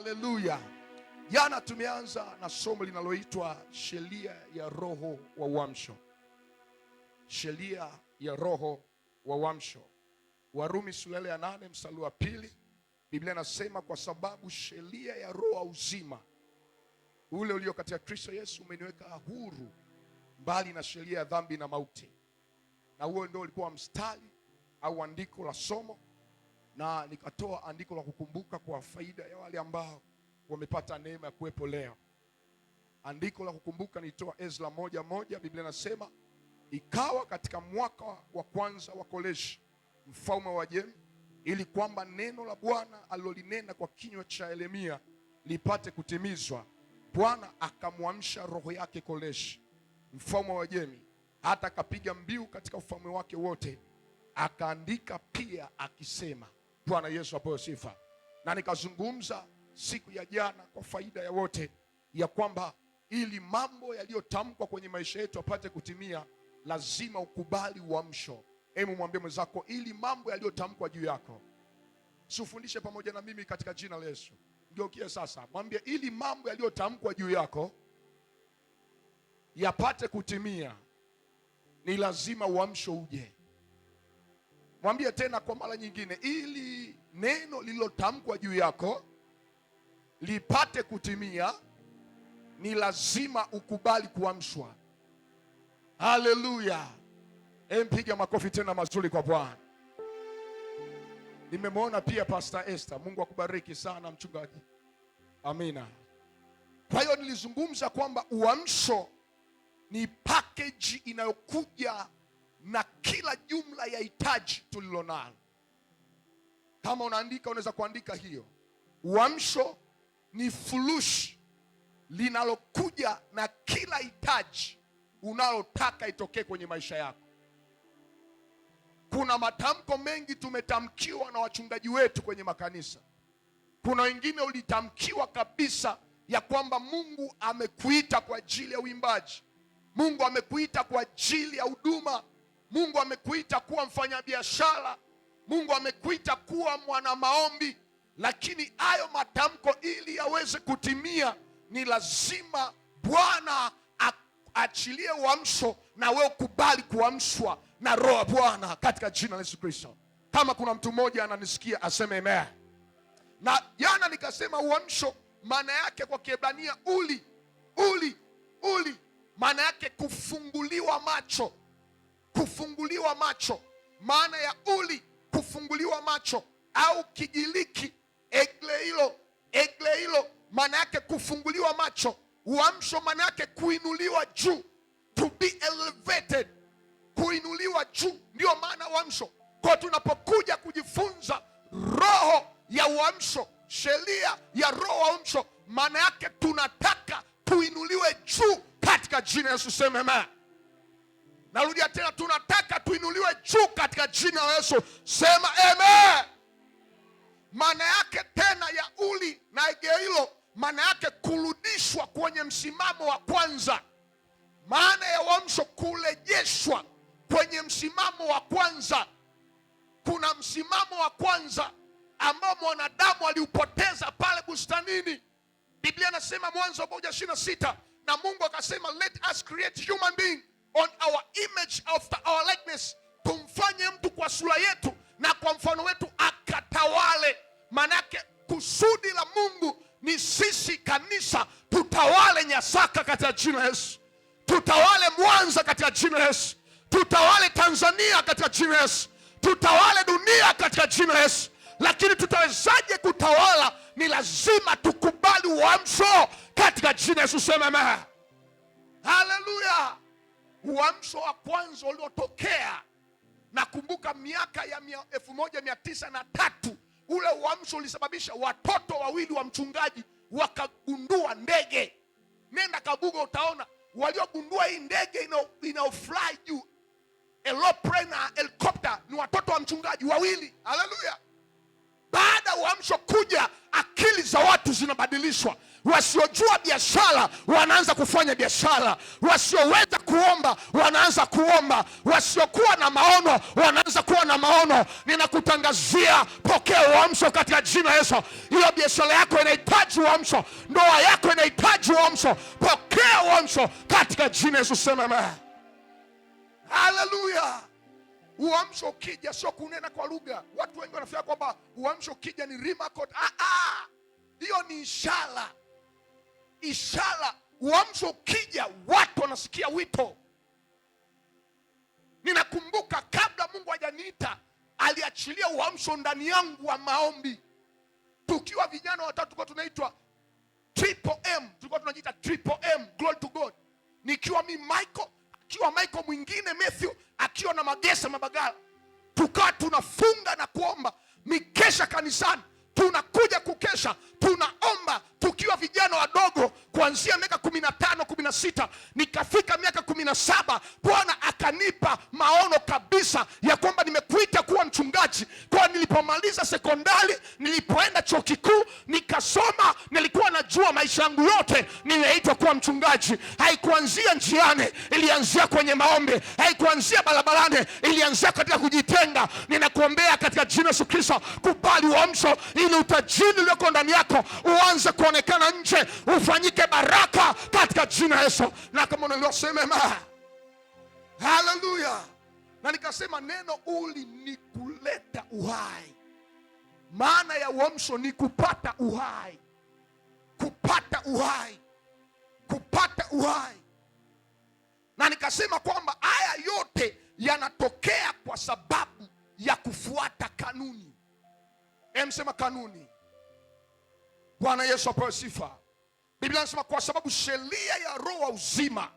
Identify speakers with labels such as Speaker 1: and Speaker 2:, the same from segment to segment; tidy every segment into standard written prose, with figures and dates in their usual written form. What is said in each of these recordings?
Speaker 1: Haleluya. Jana tumeanza na somo linaloitwa sheria ya roho wa uamsho. Sheria ya roho wa uamsho. Warumi sura ya 8 mstari wa 2, Biblia inasema kwa sababu sheria ya roho wa uzima ule ulio katika Kristo Yesu umeniweka huru mbali na sheria ya dhambi na mauti. Na huo ndio ulikuwa mstari au andiko la somo, na nikatoa andiko la kukumbuka kwa faida ya wale ambao wamepata neema ya kuwepo leo. Andiko la kukumbuka nilitoa Ezra 1:1. Biblia inasema ikawa katika mwaka wa kwanza wa Koreshi mfalme wa Uajemi, ili kwamba neno la Bwana alilolinena kwa kinywa cha Yeremia lipate kutimizwa, Bwana akamwamsha roho yake Koreshi mfalme wa Uajemi, hata akapiga mbiu katika ufalme wake wote, akaandika pia akisema. Bwana Yesu apewe sifa. Na nikazungumza siku ya jana kwa faida ya wote ya kwamba ili mambo yaliyotamkwa kwenye maisha yetu apate kutimia, lazima ukubali uamsho. Hebu mwambie mwenzako, ili mambo yaliyotamkwa juu yako. Sifundishe pamoja na mimi katika jina la Yesu. Ngeukie sasa, mwambie ili mambo yaliyotamkwa juu yako yapate kutimia, ni lazima uamsho uje. Mwambie tena kwa mara nyingine, ili neno lililotamkwa juu yako lipate kutimia, ni lazima ukubali kuamshwa. Haleluya. Mpiga makofi tena mazuri kwa Bwana. Nimemwona pia Pastor Esther. Mungu akubariki sana mchungaji. Amina. Kwa hiyo nilizungumza kwamba uamsho ni package inayokuja na kila jumla ya hitaji tulilonalo. Kama unaandika unaweza kuandika hiyo. Uamsho ni furushi linalokuja na kila hitaji unalotaka itokee kwenye maisha yako. Kuna matamko mengi tumetamkiwa na wachungaji wetu kwenye makanisa. Kuna wengine ulitamkiwa kabisa ya kwamba Mungu amekuita kwa ajili ya uimbaji. Mungu amekuita kwa ajili ya huduma. Mungu amekuita kuwa mfanyabiashara. Mungu amekuita kuwa mwana maombi. Lakini hayo matamko ili yaweze kutimia, ni lazima Bwana aachilie uamsho na wewe ukubali kuamshwa na roho ya Bwana katika jina la Yesu Kristo. Kama kuna mtu mmoja ananisikia aseme amen. Na jana nikasema uamsho maana yake kwa Kiebrania uli maana yake kufunguliwa macho. Kufunguliwa macho. Maana ya uli kufunguliwa macho, au Kigiriki egleilo maana yake kufunguliwa macho. Uamsho maana yake kuinuliwa juu, to be elevated, kuinuliwa juu. Ndio maana uamsho. Kwa tunapokuja kujifunza roho ya uamsho, sheria ya roho wa uamsho, maana yake tunataka tuinuliwe juu katika jina la Yesu. Sema amen. Narudia tena, tunataka tuinuliwe juu katika jina la Yesu. Sema amen. Maana yake tena ya uli na egeilo, maana yake kurudishwa kwenye msimamo wa kwanza. Maana ya uamsho kurejeshwa kwenye msimamo wa kwanza. Kuna msimamo wa kwanza ambao mwanadamu aliupoteza pale bustanini. Biblia inasema Mwanzo 1:26, na Mungu akasema let us create human being on our image, after our likeness. Tumfanye mtu kwa sura yetu na kwa mfano wetu akatawale. Manake kusudi la Mungu ni sisi kanisa tutawale Nyasaka katika jina la Yesu. Tutawale Mwanza katika jina la Yesu. Tutawale Tanzania katika jina la Yesu. Tutawale dunia katika jina la Yesu. Lakini tutawezaje kutawala? Ni lazima tukubali uamsho katika jina la Yesu. Sema amen. Haleluya. Uamsho wa kwanza uliotokea, nakumbuka miaka ya 1903, ule uamsho ulisababisha watoto wawili wa mchungaji wakagundua ndege. Nenda Kabuga utaona waliogundua hii ndege inaofly juu, aeroplane na helicopter, ni watoto wa mchungaji wawili. Haleluya. Baada ya uamsho kuja, akili za watu zinabadilishwa. Wasiojua biashara wanaanza kufanya biashara. Wasioweza kuomba wanaanza kuomba, wasiokuwa na maono wanaanza kuwa na maono. Ninakutangazia, pokea uamsho katika jina Yesu. Hiyo biashara yako inahitaji uamsho, ndoa yako inahitaji uamsho. Pokea uamsho katika jina Yesu. Sema amen. Haleluya. Uamsho ukija sio kunena kwa lugha. Watu wengi wanafikiria kwamba uamsho ukija ni rimakot. Hiyo ni ishara. Ishara. Uamsho ukija watu wanasikia wito. Ninakumbuka kabla Mungu hajaniita aliachilia uamsho ndani yangu wa maombi. Tukiwa vijana watatu tulikuwa tunaitwa Triple M. Tulikuwa tunajiita Triple M, glory to God. Nikiwa mimi Michael, akiwa Michael mwingine Matthew, akiwa na Magesa Mabagala. Tukawa tunafunga na kuomba mikesha kanisani. Tunakuja kukesha, tunaomba tukiwa vijana wadogo kuanzia miaka 15, 16, nikafika miaka 17, Bwana akanipa maono kabisa ya kwamba nimekuita kuwa mchungaji. Kwa nilipomaliza sekondari, nilipoenda chuo kikuu nikasoma, nilikuwa najua maisha yangu yote nimeitwa kuwa mchungaji. Haikuanzia njiani, ilianzia kwenye maombi. Haikuanzia barabarani, ilianzia katika kujitenga. Ninakuombea katika jina Yesu Kristo, kubali uamsho ili utajiri ulioko ndani yako uanze kuonekana nje, ufanyike baraka katika jina Yesu. Na kama nilivyosema, haleluya. Na nikasema neno uli ni kuleta uhai. Maana ya uamsho ni kupata uhai. Kupata uhai. Kupata uhai. Na nikasema kwamba haya yote yanatokea kwa sababu ya kufuata kanuni. Sema kanuni. Bwana Yesu apewe sifa. Biblia inasema kwa sababu sheria ya roho wa uzima,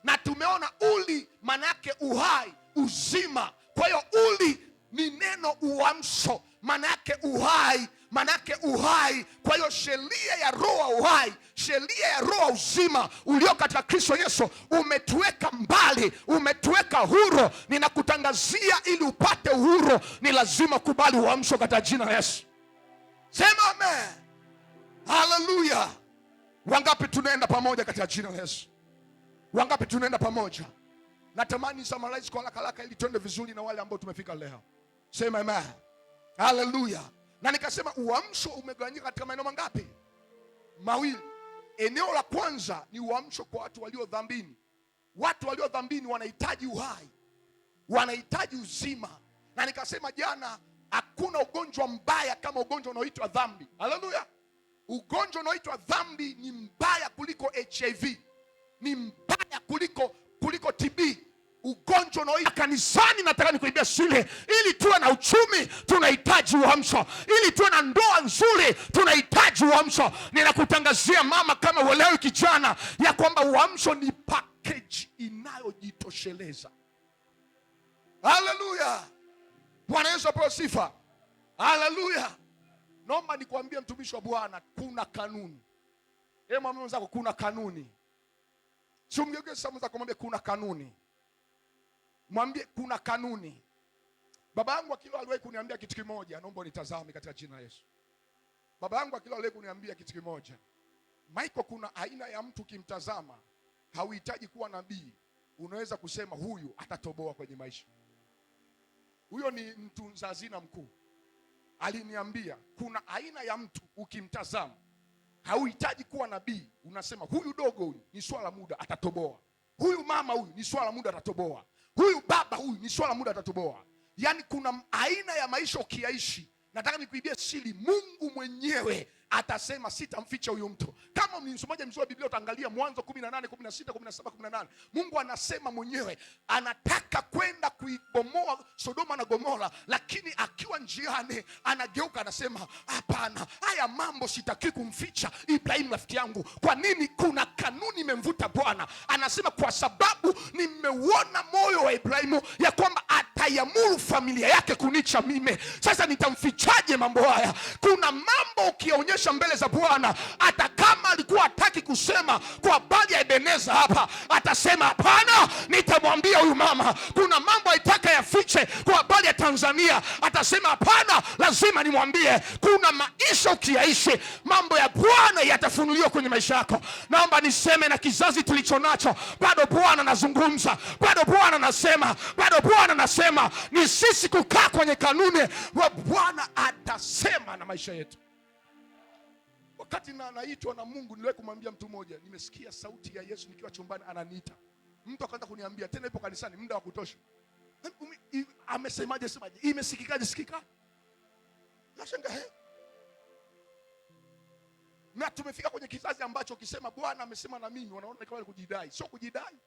Speaker 1: na tumeona uli maana yake uhai, uzima. Kwa hiyo uli ni neno uamsho, maana yake uhai, maana yake uhai. Kwa hiyo sheria ya roho wa uhai, sheria ya roho wa uzima ulio katika Kristo Yesu umetuweka mbali, umetuweka huru. Ninakutangazia ili upate uhuru ni lazima kubali uamsho katika jina la Yesu. Sema amen. Haleluya. Wangapi tunaenda pamoja katika jina la Yesu? Wangapi tunaenda pamoja? Natamani summarize kwa haraka ili tuende vizuri na wale ambao tumefika leo. Sema amen. Haleluya. Na nikasema uamsho umegawanyika katika maeneo mangapi? Mawili. Eneo la kwanza ni uamsho kwa watu walio dhambini. Watu walio dhambini wanahitaji uhai, wanahitaji uzima. Na nikasema jana, hakuna ugonjwa mbaya kama ugonjwa unaoitwa dhambi. Haleluya. Ugonjwa unaoitwa dhambi ni mbaya kuliko HIV. Ni mbaya kuliko TB. Ugonjwa unaoitwa kanisani, nataka nikuibia shule, ili tuwe na uchumi tunahitaji uamsho. Ili tuwe na ndoa nzuri tunahitaji uamsho. Ninakutangazia mama, kama uelewi kijana, ya kwamba uamsho ni package inayojitosheleza. Haleluya. Bwana Yesu apewe sifa. Haleluya. Naomba nikwambie mtumishi wa Bwana, kuna kanuni. Mwambie mwenzako kuna kanuni. Sio mgeuke sasa mwenzako mwambie kuna kanuni. Mwambie kuna kanuni. Baba yangu akilo aliwahi kuniambia kitu kimoja, naomba nitazame katika jina la Yesu. Baba yangu akilo aliwahi kuniambia kitu kimoja. Michael, kuna aina ya mtu kimtazama, hauhitaji kuwa nabii, unaweza kusema huyu atatoboa kwenye maisha. Huyo ni mtunza hazina mkuu. Aliniambia kuna aina ya mtu ukimtazama, hauhitaji kuwa nabii, unasema huyu dogo huyu ni swala muda atatoboa. Huyu mama huyu ni swala muda atatoboa. Huyu baba huyu ni swala muda atatoboa. Yaani kuna aina ya maisha ukiyaishi, nataka nikuibie siri, Mungu mwenyewe atasema sitamficha huyo mtu. Kama msomaji mzuri wa Biblia utaangalia Mwanzo 18, 16, 17, 18. Mungu anasema mwenyewe anataka kwenda kuibomoa Sodoma na Gomora, lakini akiwa njiani anageuka anasema hapana, haya mambo sitaki kumficha Ibrahimu rafiki yangu. Kwa nini? Kuna kanuni imemvuta Bwana. Anasema kwa sababu nimeuona moyo wa Ibrahimu ya kwamba ataiamuru familia yake kunicha mimi. Sasa nitamfichaje mambo haya? Kuna mambo ukionyesha mbele za Bwana, hata kama alikuwa hataki kusema kwa habari ya Ebeneza hapa, atasema hapana, nitamwambia huyu mama. Kuna mambo aitaka yafiche kwa habari ya Tanzania, atasema hapana, lazima nimwambie. Kuna maisha ukiyaishi, mambo ya Bwana yatafunuliwa kwenye maisha yako. Naomba niseme na kizazi tulicho nacho, bado Bwana anazungumza, bado Bwana anasema, bado Bwana anasema. Ni sisi kukaa kwenye kanuni wa Bwana atasema na maisha yetu. Wakati naitwa na Mungu, niliwahi kumwambia mtu mmoja, nimesikia sauti ya Yesu nikiwa chumbani ananiita. Mtu akaanza kuniambia, tena ipo kanisani muda wa kutosha. Amesemaje? Semaje? Imesikikaje? Sikika? Nashangaa na tumefika kwenye kizazi ambacho ukisema Bwana amesema na mimi, wanaona kama kujidai. Sio kujidai.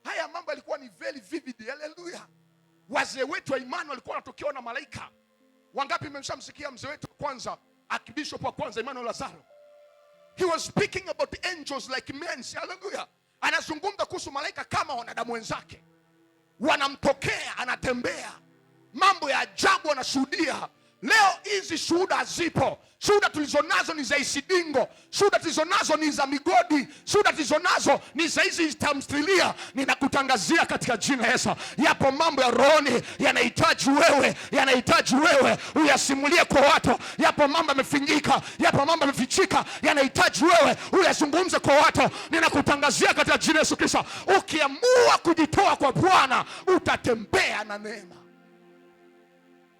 Speaker 1: Haya mambo yalikuwa ni very vivid. Haleluya. Wazee wetu wa imani walikuwa wanatokewa na malaika. Wangapi mmeshamsikia mzee wetu wa kwanza, Archbishop wa kwanza Emmanuel Lazaro? He was speaking about the angels like men. Haleluya. Anazungumza kuhusu malaika kama wanadamu wenzake. Wanamtokea, anatembea. Mambo ya ajabu anashuhudia. Leo hizi shuhuda zipo. Shuhuda tulizonazo ni za Isidingo, shuhuda tulizonazo ni za Migodi, shuhuda tulizonazo ni za hizi tamthilia. Ninakutangazia katika jina Yesu, yapo mambo ya rohoni yanahitaji wewe uyasimulie kwa watu. Yapo mambo yamefinyika, yapo mambo yamefichika, yanahitaji wewe uyazungumze kwa watu. Ninakutangazia katika jina Yesu Kristo, ukiamua kujitoa kwa Bwana utatembea na neema.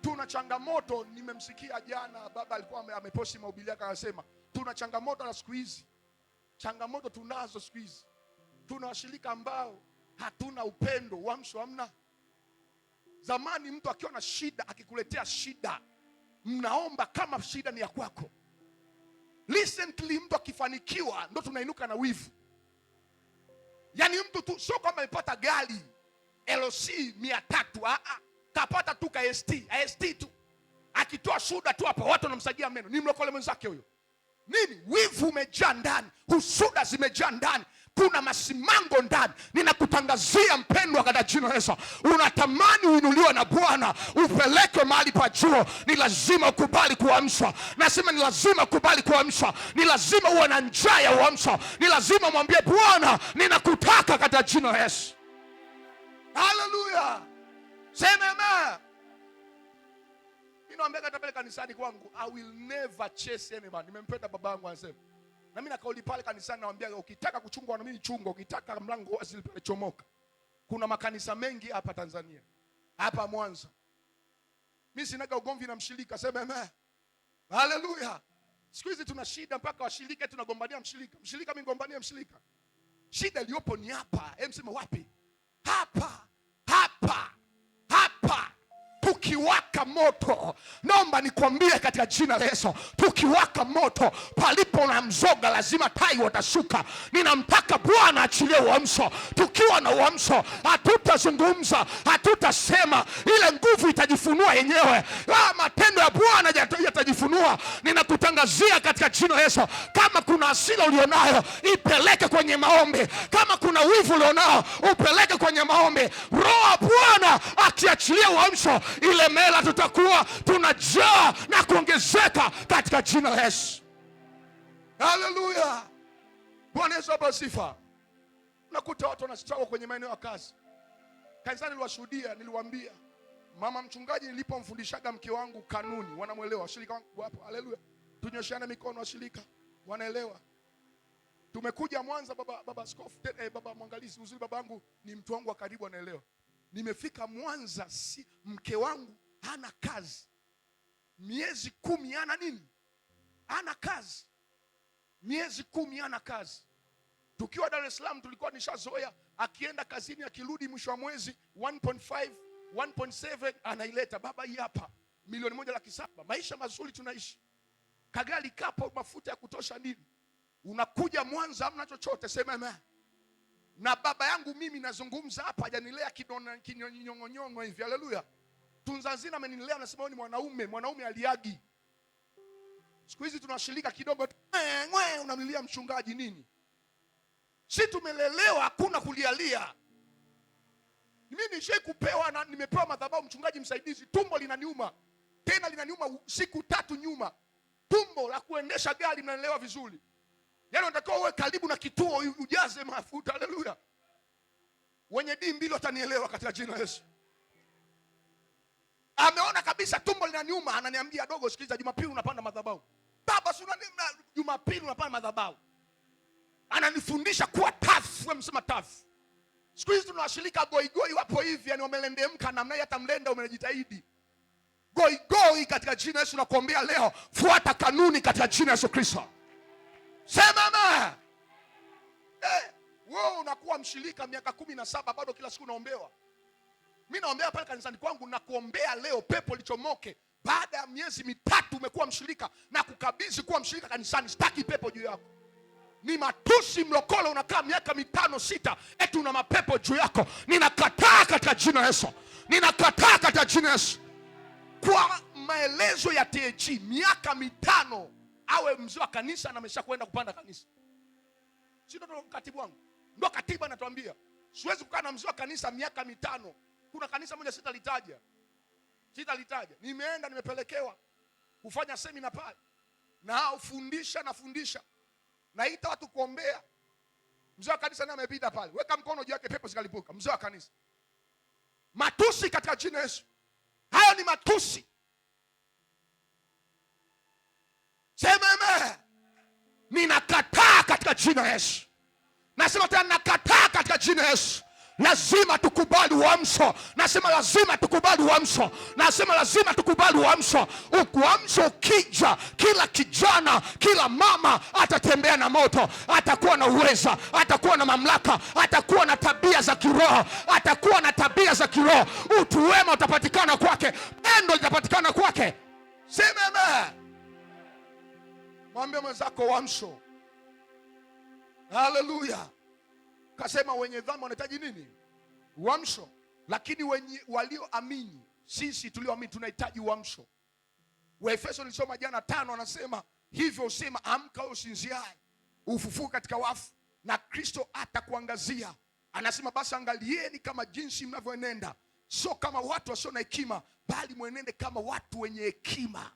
Speaker 1: Tuna changamoto. Nimemsikia jana baba alikuwa ameposti mahubiri yake, akasema tuna changamoto na siku hizi. Changamoto tunazo siku hizi. Tuna washirika ambao hatuna upendo, uamsho hamna. Zamani mtu akiwa na shida, akikuletea shida, mnaomba kama shida ni ya kwako. Recently mtu akifanikiwa ndo tunainuka na wivu. Yaani mtu tu sio kama amepata gari LC 300, kapata tu ka ST tu. Akitoa shuhuda tu hapa watu wanamsagia meno. Ni mlokole mwenzake huyo. Nini? Wivu umejaa ndani, husuda zimejaa ndani, kuna masimango ndani. Ninakutangazia mpendwa katika jina la Yesu, unatamani uinuliwe na Bwana, upeleke mahali pa juu, ni lazima ukubali kuamshwa. Nasema ni lazima ukubali kuamshwa. Ni lazima uwe na njaa ya uamsho. Ni lazima mwambie Bwana, ninakutaka katika jina la Yesu. Haleluya. Sema amen. Ninaambia hata pale kanisani kwangu, I will never chase anyone. Nimempenda babangu anasema. Na mimi na kauli pale kanisani naambia, ukitaka kuchungwa na mimi chunga, ukitaka mlango wazi pale chomoka. Kuna makanisa mengi hapa Tanzania. Hapa Mwanza. Mimi sinaga ugomvi na mshirika, sema amen. Haleluya. Siku hizi tuna shida mpaka washirika tunagombania mshirika. Mshirika mimi ngombania mshirika. Shida iliyopo ni hapa. Msema wapi? Hapa. Tukiwaka moto, naomba nikwambie katika jina la Yesu, tukiwaka moto, palipo na mzoga lazima tai watashuka. Ninamtaka Bwana achilie uamsho. Tukiwa na uamsho, hatutazungumza, hatutasema, ile nguvu itajifunua yenyewe. Matendo ya Bwana yatajifunua. Ninakutangazia katika jina la Yesu, kama kuna hasira ulionayo ipeleke kwenye maombi. Kama kuna wivu ulionao upeleke kwenye maombi. Roho Bwana akiachilia uamsho, ile mela tutakuwa tunajaa na kuongezeka katika jina la Yesu. Haleluya. Bwana Yesu apewe sifa. Nakuta watu wanastruggle kwenye maeneo ya kazi. Kanisani niliwashuhudia, niliwaambia mama mchungaji nilipomfundishaga mke wangu kanuni, wanamuelewa washirika wangu hapo. Haleluya. Tunyoshana mikono washirika, wanaelewa. Tumekuja Mwanza, baba askofu, baba mwangalizi, uzuri babangu ni mtu wangu wa karibu, anaelewa. Nimefika Mwanza, mke wangu hana kazi. Miezi 10 hana nini? Hana kazi. Miezi 10 hana kazi. Tukiwa Dar es Salaam tulikuwa nishazoea, akienda kazini akirudi mwisho wa mwezi 1.5, 1.7 anaileta. Baba, hii hapa 1,700,000. Maisha mazuri tunaishi. Kagari kapo, mafuta ya kutosha nini. Unakuja Mwanza hamna chochote, sema amen. Na baba yangu mimi nazungumza hapa, hajanilea kinyongonyongo hivi. Haleluya. Tunzanzina amenilea, anasema wewe ni mwanaume aliagi. Siku hizi tunashirika kidogo, unamlilia mchungaji nini? Si tumelelewa hakuna kulialia. Mimi nishai kupewa na nimepewa madhabahu mchungaji msaidizi, tumbo linaniuma. Tena linaniuma siku 3 nyuma. Tumbo la kuendesha gari mnaelewa vizuri. Yaani unatakiwa uwe karibu na kituo ujaze mafuta. Haleluya. Wenye dini mbili watanielewa katika jina la Yesu. Ameona kabisa tumbo linaniuma, ananiambia dogo, sikiliza, Jumapili unapanda madhabahu. Baba, si Jumapili unapanda madhabahu. Ananifundisha kuwa tough, wewe msema tough. Siku hizi tunawashirika goigoi wapo hivi, yani wamelendemka namna hata mlenda umejitahidi. Goigoi katika jina la Yesu nakuombea leo, fuata kanuni katika jina la Yesu Kristo. Sema amen. Wewe unakuwa mshirika miaka 17 bado kila siku naombewa. Mimi naombea pale kanisani kwangu na kuombea leo pepo lichomoke. Baada ya miezi 3 umekuwa mshirika na kukabidhi kuwa mshirika kanisani, sitaki pepo juu yako. Ni matusi mlokole unakaa miaka 5 6 eti una mapepo juu yako. Ninakataa katika jina la Yesu. Ninakataa katika jina la Yesu. Kwa maelezo ya TAG miaka 5 awe mzee wa kanisa na ameshakwenda kupanda kanisa. Sio ndo katibu wangu. Ndio katibu anatuambia. Siwezi kukaa na mzee wa kanisa miaka 5. Kuna kanisa moja sitalitaja. Nimeenda nimepelekewa kufanya semina pale. Na nafundisha. Naita watu kuombea. Mzee wa kanisa naye amepita pale. Weka mkono juu yake, pepo zikalipuka. Mzee wa kanisa. Matusi katika jina la Yesu. Hayo ni matusi. Sema amen. Ninakataa katika jina la Yesu. Nasema tena nakataa katika jina la Yesu. Lazima tukubali uamsho. Nasema lazima tukubali uamsho. Nasema lazima tukubali uamsho. Uamsho ukija, kila kijana, kila mama atatembea na moto, atakuwa na uweza, atakuwa na mamlaka, atakuwa na tabia za kiroho, atakuwa na tabia za kiroho. Utu wema utapatikana kwake, pendo litapatikana kwake. Sema amen. Mwambie mwenzako uamsho. Haleluya. Kasema wenye dhambi wanahitaji nini? Uamsho. Lakini walioamini, sisi tulioamini tunahitaji uamsho. Waefeso nilisoma jana 5 anasema hivyo usema, amka usinziae, ufufuke katika wafu na Kristo atakuangazia. Anasema basi angalieni kama jinsi mnavyoenenda, sio kama watu wasio na hekima, bali mwenende kama watu wenye hekima.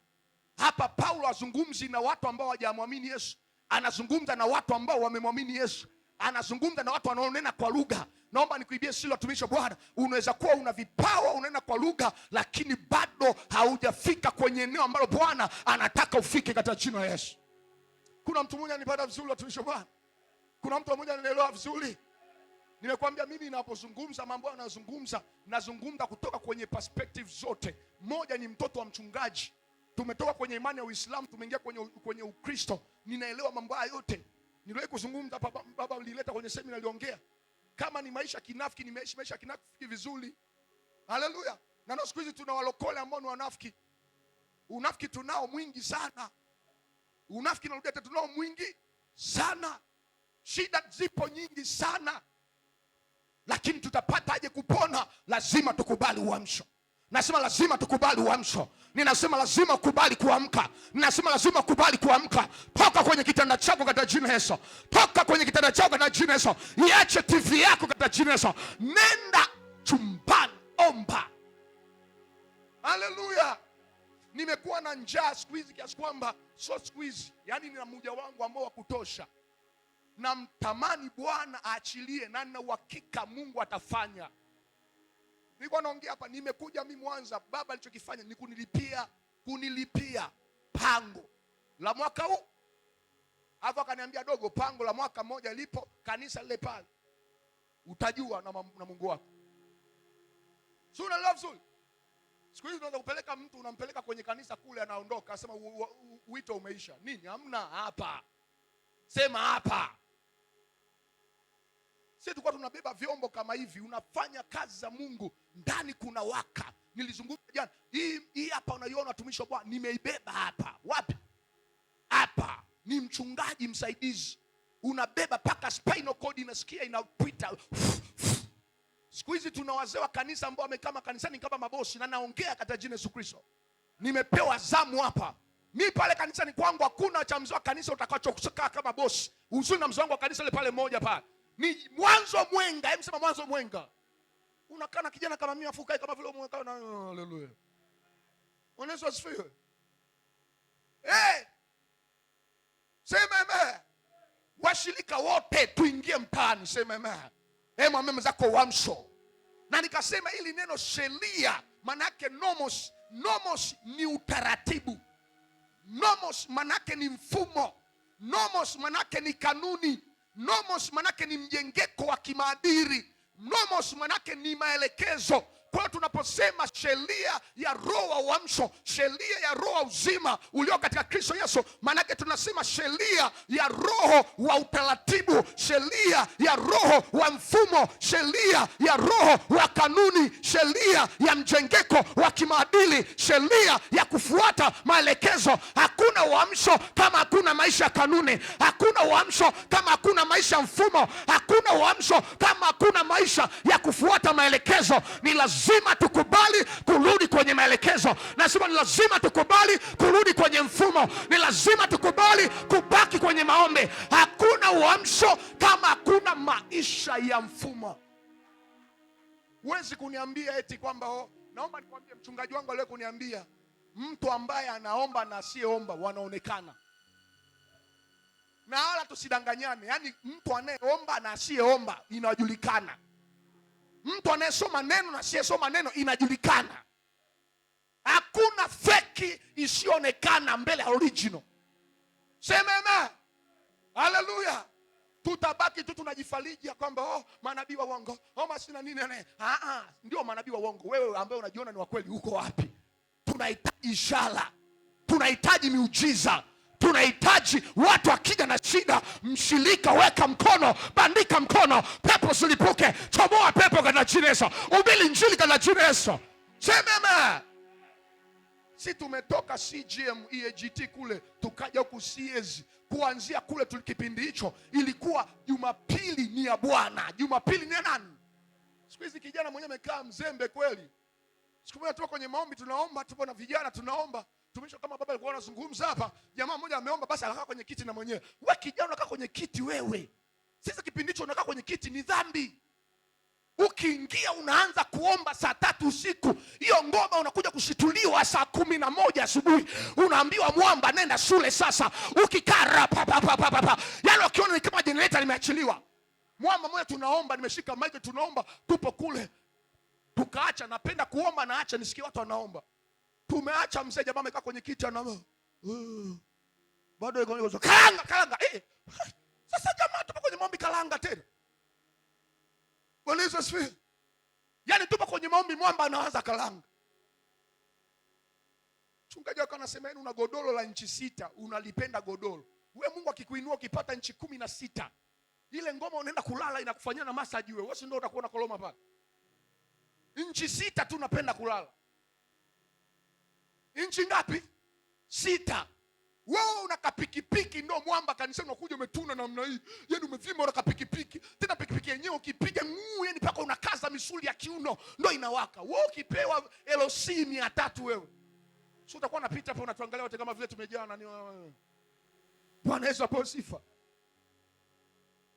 Speaker 1: Hapa Paulo azungumzi na watu ambao hawajamwamini Yesu. Anazungumza na watu ambao wamemwamini Yesu. Anazungumza na watu wanaonena kwa lugha. Naomba nikuibie siri watumishi wa Bwana. Unaweza kuwa una vipawa unanena kwa lugha, lakini bado haujafika kwenye eneo ambalo Bwana anataka ufike katika jina la Yesu. Kuna mtu mmoja anipata vizuri watumishi wa Bwana? Kuna mtu mmoja ananielewa vizuri? Nimekwambia mimi ninapozungumza mambo nazungumza kutoka kwenye perspective zote. Moja ni mtoto wa mchungaji. Tumetoka kwenye imani ya Uislamu tumeingia kwenye Ukristo. Ninaelewa mambo haya yote. Niliwahi kuzungumza baba nilileta kwenye semina niliongea. Kama ni maisha kinafiki, nimeishi maisha kinafiki vizuri. Haleluya. Na siku hizi tuna walokole ambao ni wanafiki. Unafiki tunao mwingi sana. Unafiki narudia tena tunao mwingi sana. Shida zipo nyingi sana. Lakini tutapataje kupona? Lazima tukubali uamsho. Nasema lazima tukubali uamsho. Ninasema lazima kubali kuamka. Ninasema lazima kubali kuamka. Toka kwenye kitanda chako katika jina la Yesu. Toka kwenye kitanda chako katika jina la Yesu. Iache TV yako katika jina la Yesu. Nenda chumbani, omba. Haleluya. Nimekuwa na njaa siku hizi kiasi kwamba sio siku hizi. Yaani nina muda wangu ambao wa kutosha. Na mtamani Bwana aachilie na nina uhakika Mungu atafanya. Nilikuwa naongea hapa, nimekuja mimi Mwanza, baba alichokifanya ni kunilipia pango la mwaka huu. Hapo akaniambia dogo, pango la mwaka mmoja lipo kanisa lile pale. Utajua na Mungu wako. Sio una love soul. Siku hizi unaweza kupeleka mtu unampeleka kwenye kanisa kule anaondoka, asema wito umeisha. Nini? Hamna hapa. Sema hapa. Sisi tulikuwa tunabeba vyombo kama hivi, unafanya kazi za Mungu, ndani kuna waka. Nilizungumza jana, hii hapa unaiona watumishi wa Bwana, nimeibeba hapa. Wapi? Hapa. Ni mchungaji msaidizi. Unabeba paka spinal cord inasikia inapita. Siku hizi tuna wazee wa kanisa ambao wamekaa kanisani kama mabosi, na naongea katika jina la Yesu Kristo. Nimepewa zamu hapa. Mimi pale kanisani kwangu hakuna cha mzee wa kanisa utakachokukaa kama bosi. Uzuri na mzee wangu wa kanisa ile pale moja pale. Ni mwanzo mwenga, hebu sema mwanzo mwenga. Unakaa na kijana kama mimi afukai kama vile umekaa na haleluya. Yesu asifiwe. Sema amen. washirika wote tuingie mtaani. Sema amen. Mwambie zako uamsho. Na nikasema hili neno sheria maana yake nomos. Nomos ni utaratibu. Nomos maana yake ni mfumo. Nomos maana yake ni kanuni. Nomos maana yake ni mjengeko wa kimaadili. Nomos maana yake ni maelekezo. Kwa hiyo tunaposema sheria ya roho wa uamsho, sheria ya roho wa uzima ulio katika Kristo Yesu, maana yake tunasema sheria ya roho wa utaratibu, sheria ya roho wa mfumo, sheria ya roho wa kanuni, sheria ya mjengeko wa kimaadili, sheria ya kufuata maelekezo. Hakuna uamsho kama hakuna maisha ya kanuni. Hakuna uamsho kama hakuna maisha ya mfumo. Hakuna uamsho kama hakuna maisha ya kufuata maelekezo. Ni lazima tukubali kurudi kwenye maelekezo. Nasema ni lazima tukubali kurudi kwenye mfumo. Ni lazima tukubali kubaki kwenye maombi. Hakuna uamsho kama hakuna maisha ya mfumo. Huwezi kuniambia eti kwamba naomba nikwambie, mchungaji wangu aliye kuniambia mtu ambaye anaomba na asiyeomba wanaonekana. Na wala tusidanganyane, yani mtu anayeomba na asiyeomba inajulikana. Mtu anayesoma neno na asiyesoma neno inajulikana. Hakuna feki isiyoonekana mbele ya original. Sema amen. Haleluya. Tutabaki tu tunajifariji kwamba manabii wa uongo, masina nini ndio manabii wa uongo. Wewe ambaye unajiona ni wa kweli uko wapi? Tunahitaji ishara. Tunahitaji miujiza. Tunahitaji watu akija na shida, mshirika weka mkono, bandika mkono, pepo zilipuke, chomoa pepo katika jina la Yesu, ubili injili katika jina la Yesu. Sema amen. Si tumetoka CGM EAGT kule tukaja huku CS. Kuanzia kule tulikipindi hicho ilikuwa Jumapili ni ya Bwana. Jumapili ni ya nani? Siku hizi kijana mwenyewe amekaa mzembe kweli. Siku moja tuko kwenye maombi tunaomba, tupo na vijana tunaomba. Tumisho kama baba alikuwa anazungumza hapa, jamaa mmoja ameomba basi akakaa kwenye kiti na mwenyewe. Wewe kijana unakaa kwenye kiti wewe. Sasa kipindi hicho unakaa kwenye kiti ni dhambi. Ukiingia unaanza kuomba saa 3 usiku. Hiyo ngoma unakuja kushituliwa saa 11 asubuhi. Unaambiwa mwamba nenda shule sasa. Ukikaa pa. Yaani ukiona ni kama generator limeachiliwa. Mwamba mmoja tunaomba, nimeshika mic tunaomba, tupo kule. Tukaacha, napenda kuomba na acha nisikie watu wanaomba. Tumeacha mzee jamaa amekaa kwenye kiti anaomba. Bado yuko kalanga. Sasa jamaa tupo kwenye maombi kalanga tena. Bwana Yesu asifiwe. Yaani tupo kwenye maombi mwamba anaanza kalanga. Mchungaji wako anasema una godoro la inchi 6, unalipenda godoro. Wewe Mungu akikuinua ukipata inchi 16, ile ngoma unaenda kulala inakufanyia na massage wewe. Wewe ndio utakuwa na koloma pale. Inchi 6 tu unapenda kulala. Inchi ngapi? 6. Wewe unakapikipiki ndio mwamba kanisani unakuja umetuna namna hii. Yaani umevima unakapikipiki. Tena pikipiki yenyewe ukipiga yani paka unakaza misuli ya kiuno ndio inawaka. Wewe ukipewa LC 300 wewe. Sio utakuwa unapita hapo unatuangalia wote kama vile tumejaa nani. Bwana Yesu apewe sifa.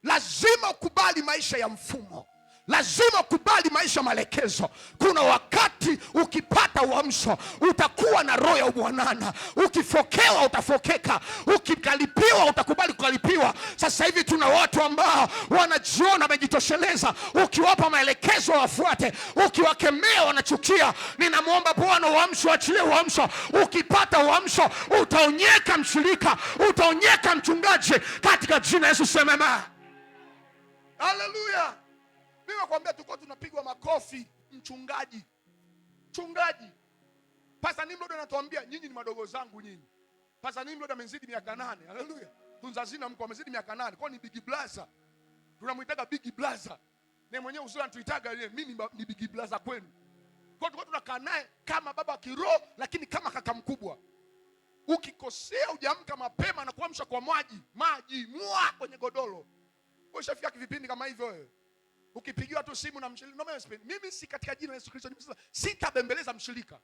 Speaker 1: Lazima ukubali maisha ya mfumo. Lazima ukubali maisha maelekezo. Kuna wakati ukipata uamsho utakuwa na roho ya ubwanana. Ukifokewa utafokeka. Ukikalipiwa utakubali kukalipiwa. Sasa hivi tuna watu ambao wanajiona wamejitosheleza. Ukiwapa maelekezo wafuate. Ukiwakemea wanachukia. Ninamuomba Bwana uamsho, achilie uamsho. Ukipata uamsho utaonyeka mshirika, utaonyeka mchungaji katika jina Yesu. Sema amen. Haleluya. Mimi nakwambia tuko tunapigwa makofi mchungaji. Pastor Nimrod anatuambia nyinyi ni madogo zangu nyinyi. Pastor Nimrod amezidi miaka 8. Haleluya. Tunza zina mko amezidi miaka 8. Kwa ni big blazer. Tunamuitaga big blazer. Na mwenyewe uzuri anatuitaga yeye mimi ni big blazer kwenu. Kwa tuko tunakaa naye kama baba kiroho lakini kama kaka mkubwa. Ukikosea hujamka mapema na kuamsha kwa maji kwenye godoro. Wewe ushafikia vipindi kama hivyo wewe? Ukipigiwa tu simu na mshirika, mimi si katika jina la Yesu Kristo sitabembeleza mshirika.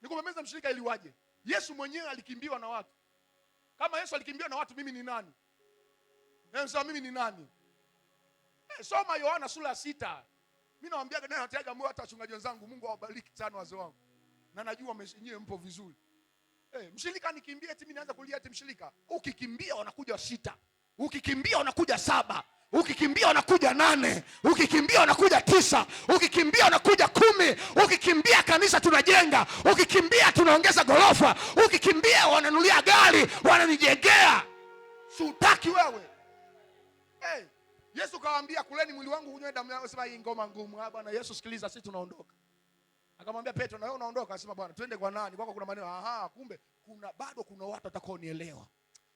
Speaker 1: Nikubembeleza mshirika ili waje. Yesu mwenyewe alikimbiwa na watu. Kama Yesu alikimbiwa na watu, mimi ni nani? Sasa mimi ni nani? Soma Yohana sura ya 6. Mimi nawaambia ndio nataga moyo hata wachungaji wenzangu, Mungu awabariki sana wazee wangu. Na najua mwenyewe mpo vizuri. Mshirika nikimbia eti mimi naanza kulia eti mshirika. Ukikimbia wanakuja 6. Ukikimbia unakuja 7, ukikimbia unakuja 8, ukikimbia unakuja 9, ukikimbia unakuja 10, ukikimbia kanisa tunajenga, ukikimbia tunaongeza gorofa, ukikimbia wananulia gari, wananijengea. Sitaki wewe. Hey, Yesu kawaambia kuleni mwili wangu kunywe damu yangu. Sema hii ngoma ngumu. Bwana Yesu sikiliza, sisi tunaondoka. Akamwambia Petro, na wewe unaondoka? Akasema Bwana, twende kwa nani? Kwako kuna maneno. Kumbe bado kuna watu watakaonielewa.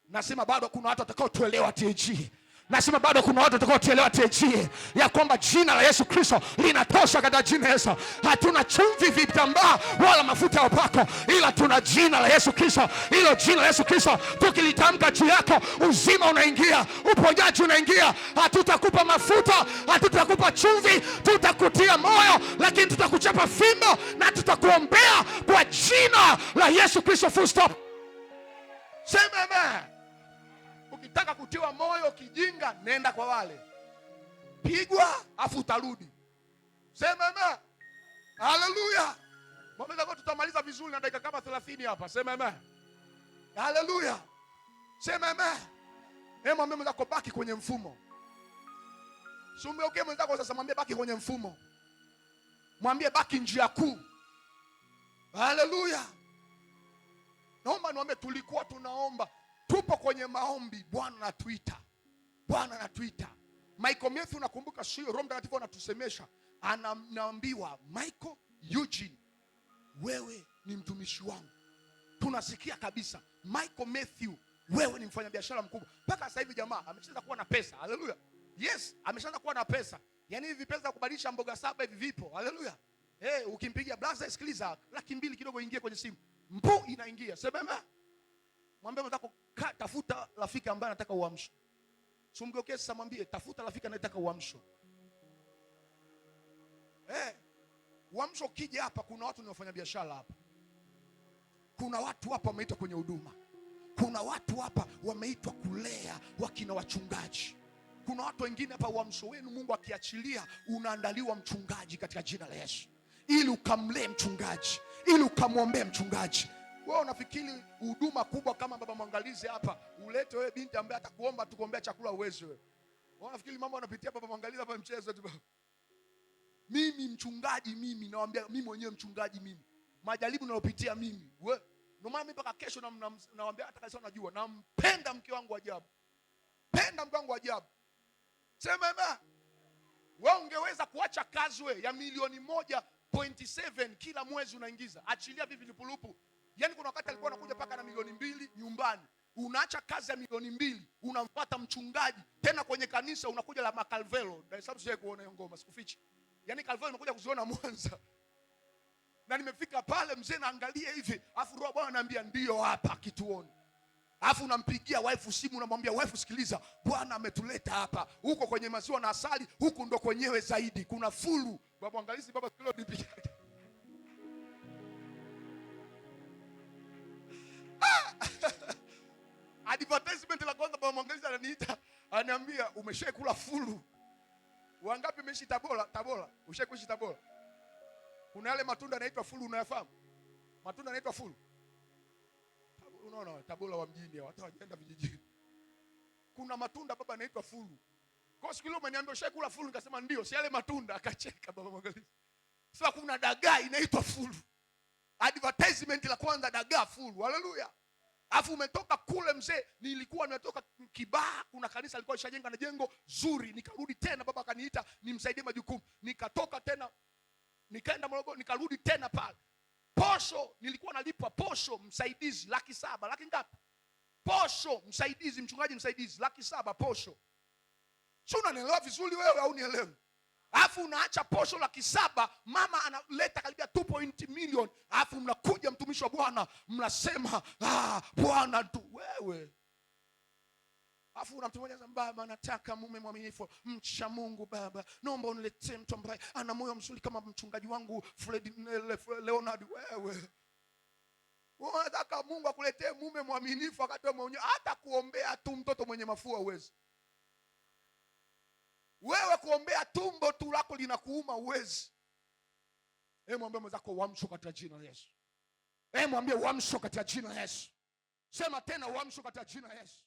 Speaker 1: Nasema bado kuna watu watakaotuelewa TG. Nasema bado kuna watu watakaotuelewa TG, ya kwamba jina la Yesu Kristo linatosha. Katika jina la Yesu hatuna chumvi, vitambaa wala mafuta ya upako, ila tuna jina la Yesu Kristo. Hilo jina la Yesu Kristo tukilitamka juu yako, uzima unaingia, uponyaji unaingia. Hatutakupa mafuta, hatutakupa chumvi, tutakutia moyo, lakini tutakuchapa fimbo na tutakuombea kwa jina la Yesu Kristo. Full stop. Sema amen. Ukitaka kutiwa moyo kijinga, nenda kwa wale, pigwa afu utarudi. Sema amen. Haleluya. Mwambie kwa tutamaliza vizuri na dakika kama 30 hapa. Sema amen. Haleluya. Sema amen. Mwambie mwenzako baki kwenye mfumo. Sumbe mwenzako sasa, mwambie baki kwenye mfumo. Mwambie baki njia kuu. Haleluya. Naomba niombe, tulikuwa tunaomba, tupo kwenye maombi, Bwana anatuita. Bwana anatuita. Michael Matthew, nakumbuka sio, Roho Mtakatifu anatusemesha, anaambiwa Michael Eugene, wewe ni mtumishi wangu. Tunasikia kabisa Michael Matthew, wewe ni mfanyabiashara mkubwa. Mpaka sasa hivi jamaa ameshaanza kuwa na pesa. Haleluya. Yes, ameshaanza kuwa na pesa. Yaani hivi pesa kubadilisha mboga 7 hivi vipo. Haleluya. Ukimpigia blaza, sikiliza, 200,000 kidogo ingie kwenye simu. Mpu inaingia. Sema amen. Mwambie mtako tafuta rafiki ambaye anataka uamsho. Sumgeuke sasa, mwambie tafuta rafiki anayetaka uamsho. Uamsho ukija hapa, kuna watu ni wafanya biashara hapa. Kuna watu hapa wameitwa kwenye huduma. Kuna watu hapa wameitwa kulea wakina wachungaji. Kuna watu wengine hapa, uamsho wenu Mungu akiachilia, unaandaliwa mchungaji katika jina la Yesu. Ili ukamlee mchungaji, ili ukamwombee mchungaji. Wewe unafikiri huduma kubwa kama baba mwangalizi hapa, ulete wewe binti ambaye atakuomba tukuombea chakula uweze wewe? Wewe unafikiri mama anapitia baba mwangalizi hapa mchezo tu? Mimi mchungaji, mimi nawaambia, mimi mwenyewe mchungaji, mimi majaribu ninayopitia mimi, wewe ndio maana mimi mpaka kesho nawaambia, hata kama unajua nampenda mke wangu ajabu. Penda mke wangu ajabu. Sema amen. Wewe ungeweza kuacha kazi wewe ya milioni 1.7 kila mwezi unaingiza, achilia vipi lipulupu. Yaani kuna wakati alikuwa anakuja paka na milioni 2 nyumbani. Unaacha kazi ya milioni 2, unamfuata mchungaji tena kwenye kanisa, unakuja la Makalvelo. Dar es Salaam sije kuona hiyo ngoma, sikufichi. Yaani Kalvelo nimekuja kuziona Mwanza. Na nimefika pale, mzee naangalia hivi, afu roho Bwana ananiambia ndio hapa kituoni. Afu unampigia wife simu, unamwambia wife, sikiliza, Bwana ametuleta hapa. Huko kwenye maziwa na asali, huku ndo kwenyewe zaidi. Kuna fulu. Baba angalizi, baba kilo nipigia. Advertisement la kwanza baba mwangalizi ananiita, ananiambia umeshakula fulu. Wangapi umeishi Tabora? Tabora. Ushakuishi Tabora? Kuna yale matunda yanaitwa fulu, unayafahamu? Matunda yanaitwa fulu. Unaona Tabora wa mjini hao, hata wajaenda vijijini. Kuna matunda baba yanaitwa fulu. Kwa siku ile umeniambia ushakula fulu, nikasema ndio, si yale matunda. Akacheka baba mwangalizi. Sasa kuna dagaa inaitwa fulu. Advertisement la kwanza, dagaa fulu. Haleluya. Afu umetoka kule mzee, nilikuwa nimetoka Kibaha, kuna kanisa alikuwa lishajenga na jengo zuri, nikarudi tena, baba akaniita nimsaidie majukumu. Nikatoka tena, nikaenda Morogoro, nikarudi tena pale. Posho nilikuwa nalipwa posho msaidizi 700,000. Laki ngapi? Posho msaidizi, mchungaji msaidizi 700,000 posho. Sio, unanielewa vizuri wewe au nielewe? Alafu unaacha posho 700,000, mama analeta karibia 2 million, alafu mnakuja mtumishi wa Bwana mnasema Bwana tu wewe. Alafu unamtumia baba, nataka mume mwaminifu, mcha Mungu baba. Naomba uniletee mtu ambaye ana moyo mzuri kama mchungaji wangu Leonard. Wewe unataka Mungu akuletee mume mwaminifu wakati wewe mwenyewe hata kuombea tu mtoto mwenye mafua uwezi. Wewe kuombea tumbo tu lako linakuuma uwezi. Mwambie mwenzako uamsho katika jina la Yesu. Mwambie uamsho katika jina la Yesu. Sema tena uamsho katika jina la Yesu.